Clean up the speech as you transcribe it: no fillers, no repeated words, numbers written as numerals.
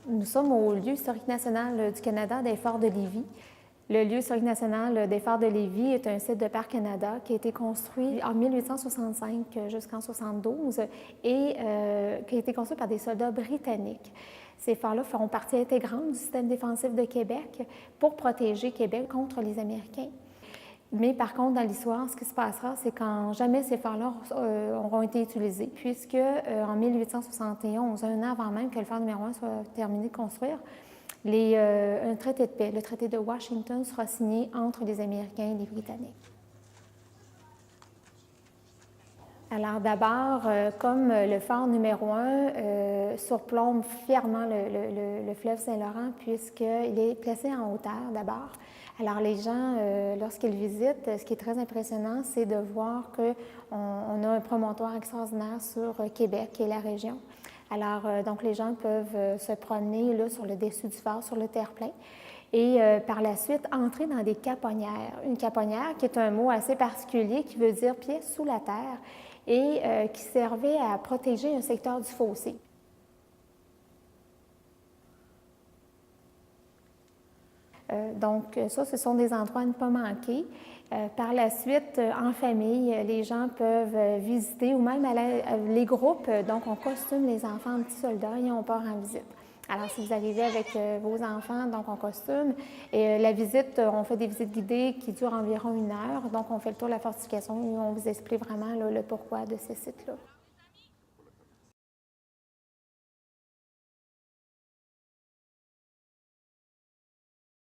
Nous sommes au lieu historique national du Canada des Forts de Lévis. Le lieu historique national des Forts de Lévis est un site de Parc Canada qui a été construit en 1865 jusqu'en 1972 et qui a été construit par des soldats britanniques. Ces forts-là feront partie intégrante du système défensif de Québec pour protéger Québec contre les Américains. Mais par contre, dans l'histoire, ce qui se passera, c'est quand jamais ces forts-là auront été utilisés, puisque en 1871, un an avant même que le fort numéro 1 soit terminé de construire, un traité de paix, le traité de Washington, sera signé entre les Américains et les Britanniques. Alors d'abord, comme le fort numéro 1 surplombe fièrement le fleuve Saint-Laurent puisqu'il est placé en hauteur d'abord. Alors les gens, lorsqu'ils visitent, ce qui est très impressionnant, c'est de voir qu'on a un promontoire extraordinaire sur Québec et la région. Alors donc les gens peuvent se promener là, sur le dessus du fort, sur le terre-plein. Et par la suite, entrer dans des caponnières. Une caponnière qui est un mot assez particulier qui veut dire pièce sous la terre et qui servait à protéger un secteur du fossé. Donc ça, ce sont des endroits à ne pas manquer. Par la suite, en famille, les gens peuvent visiter ou même les groupes, donc on costume les enfants en petits soldats et on part en visite. Alors, si vous arrivez avec vos enfants, donc en costume, et la visite, on fait des visites guidées qui durent environ 1 heure. Donc, on fait le tour de la fortification et on vous explique vraiment là, le pourquoi de ces sites-là.